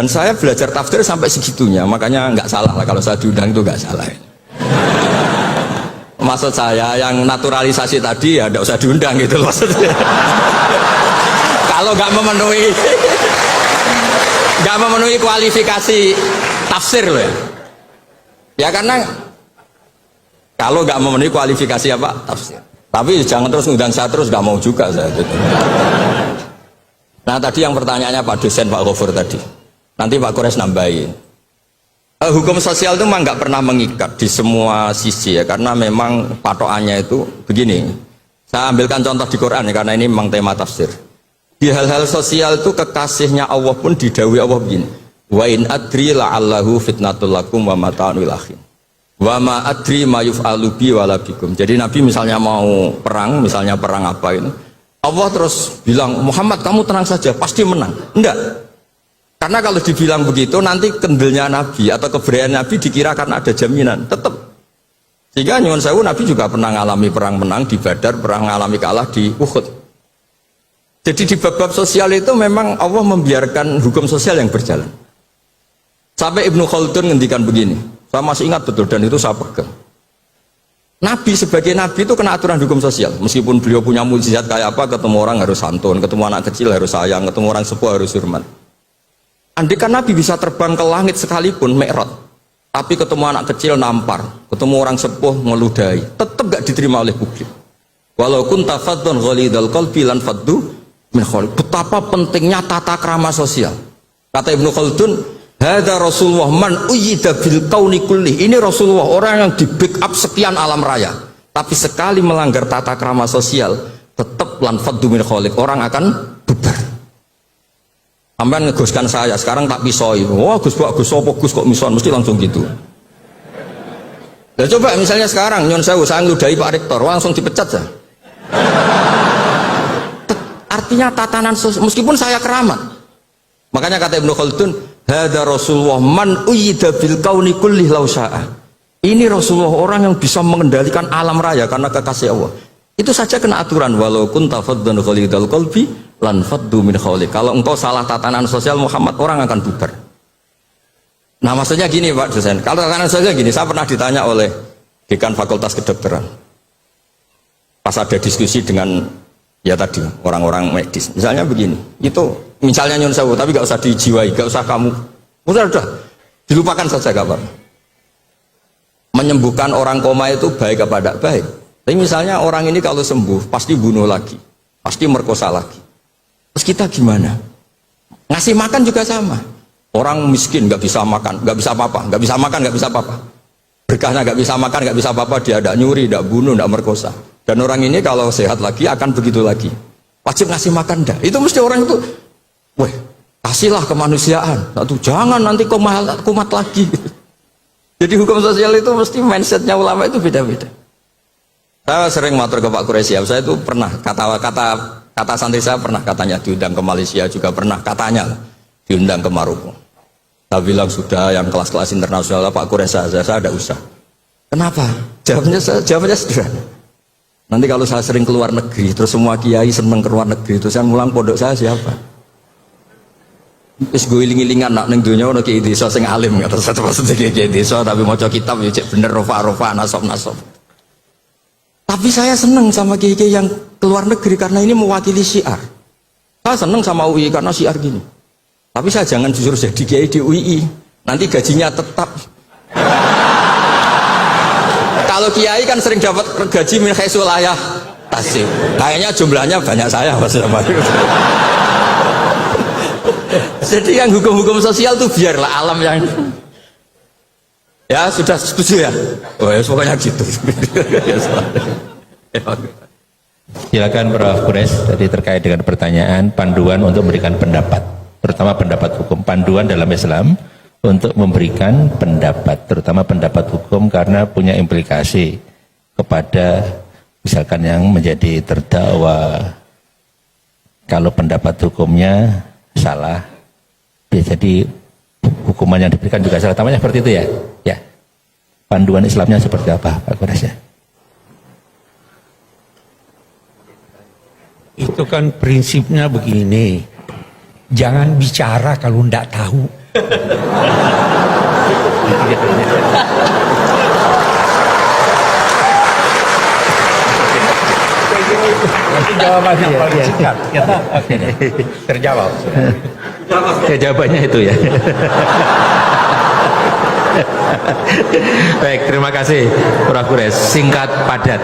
Dan saya belajar tafsir sampai segitunya, makanya nggak salah lah kalau saya diundang itu nggak salah. Maksud saya yang naturalisasi tadi ya nggak usah diundang gitu loh maksudnya. Kalau nggak memenuhi kualifikasi tafsir loh ya. Ya karena kalau nggak memenuhi kualifikasi apa tafsir. Tapi jangan terus ngundang saya terus, nggak mau juga saya gitu. Nah tadi yang pertanyaannya Pak dosen Pak Ghafur tadi. Nanti Pak Kores nambahin. Hukum sosial itu memang nggak pernah mengikat di semua sisi ya, karena memang patokannya itu begini. Saya ambilkan contoh di Quran ya, karena ini memang tema tafsir. Di hal-hal sosial itu kekasihnya Allah pun didhawuhi Allah begini. Wa in adri la'allahu fitnatul lakum wa mata'un wilakhin. Wa ma adri ma yuf'alu bi wala bikum. Jadi Nabi misalnya mau perang, misalnya perang apa ini, Allah terus bilang, Muhammad kamu tenang saja, pasti menang. Enggak. Karena kalau dibilang begitu nanti kendilnya Nabi atau keberanian Nabi dikira karena ada jaminan tetap. Sehingga nyuwun sewu Nabi juga pernah mengalami perang menang di Badar, pernah mengalami kalah di Uhud. Jadi di bab-bab sosial itu memang Allah membiarkan hukum sosial yang berjalan. Sampai Ibnu Khaldun ngendikan begini, saya masih ingat betul dan itu saya pegang. Nabi sebagai Nabi itu kena aturan hukum sosial. Meskipun beliau punya mukjizat kayak apa, ketemu orang harus santun, ketemu anak kecil harus sayang, ketemu orang sepuh harus hormat. Andaikan Nabi bisa terbang ke langit sekalipun Mi'raj, tapi ketemu anak kecil nampar, ketemu orang sepuh meludahi, tetap gak diterima oleh publik. Walau kunta faddan ghalidhal qalbi lan faddu min khawlik. Betapa pentingnya tata krama sosial. Kata Ibnu Khaldun, hadza Rasulullah man uyyida bil kauni kulli. Ini Rasulullah orang yang di backup sekian alam raya, tapi sekali melanggar tata krama sosial, tetap lan faddu min khawlik, orang akan bubar. Sampai ngegoskan saya, sekarang tak pisoi. Wah Gus sopo Gus kok mison, mesti langsung gitu. Dan coba misalnya sekarang nyon sewu saya ngeludahi Pak Rektor, langsung dipecat ya. Artinya tatanan sosial, meskipun saya keramat. Makanya kata Ibnu Khaldun, hadza Rasulullah man uyyida bil kauni kulli law syaa. Ini Rasulullah orang yang bisa mengendalikan alam raya karena kekasih Allah. Itu saja kena aturan walau kunta faddan ghalidhal qalbi lan faddu min khawlik. Kalau engkau salah tatanan sosial Muhammad, orang akan bubar. Nah maksudnya gini Pak dosen, kalau tatanan sosial gini, saya pernah ditanya oleh dekan Fakultas Kedokteran pas ada diskusi dengan ya tadi orang-orang medis, misalnya begini, itu misalnya nyun sewu, tapi gak usah dijiwai, gak usah kamu udah dilupakan saja gak apa-apa. Menyembuhkan orang koma itu baik apa tidak baik, tapi misalnya orang ini kalau sembuh pasti bunuh lagi, pasti merkosa lagi. Terus kita gimana? Ngasih makan juga sama. Orang miskin nggak bisa makan, nggak bisa apa-apa, nggak bisa makan, nggak bisa apa-apa. Berkahnya nggak bisa makan, nggak bisa apa-apa, dia tidak nyuri, tidak bunuh, tidak merkosa. Dan orang ini kalau sehat lagi akan begitu lagi. Wajib ngasih makan dah. Itu mesti orang itu, weh, kasihlah kemanusiaan. Satu, jangan nanti kumat lagi. Jadi hukum sosial itu mesti mindsetnya ulama itu beda-beda. Saya sering matur ke Pak Quraisy, saya itu pernah kata santri saya pernah katanya diundang ke Malaysia, juga pernah katanya diundang ke Maroko. Saya bilang sudah yang kelas-kelas internasional Pak Quraisy saya ada usah. Kenapa? Jawabnya sederhana. Nanti kalau saya sering keluar negeri, terus semua kiai seneng keluar negeri, terus yang mulang pondok saya siapa? Terus gue iling-ilingan nak neng dunia ono kiai desa sing alim, terus satu maksudnya kiai desa tapi mau kitab ya cek bener rofa nasab. Tapi saya seneng sama kiai-kiai yang keluar negeri karena ini mewakili syiar. Saya seneng sama UI karena syiar gini. Tapi saya jangan jujur jadi kiai di UI, nanti gajinya tetap. Kalau kiai kan sering dapat gaji min khaisul ayah tasib. Kayaknya jumlahnya banyak saya Mas. Jadi yang hukum-hukum sosial tuh biarlah alam yang. Ya sudah setuju ya? Oh ya pokoknya gitu. Silakan Prof. Kures, tadi terkait dengan pertanyaan panduan untuk memberikan pendapat, terutama pendapat hukum, panduan dalam Islam untuk memberikan pendapat, terutama pendapat hukum karena punya implikasi kepada misalkan yang menjadi terdakwa. Kalau pendapat hukumnya salah, ya jadi hukuman yang diberikan juga salah. Tamanya seperti itu ya? Ya. Panduan Islamnya seperti apa, Pak Kures ya? Itu kan prinsipnya begini, jangan bicara kalau tidak tahu. Jawabannya paling singkat. Oke. Terjawab. Ya, jawabannya itu ya. Baik, terima kasih Prof. Kures. Singkat padat.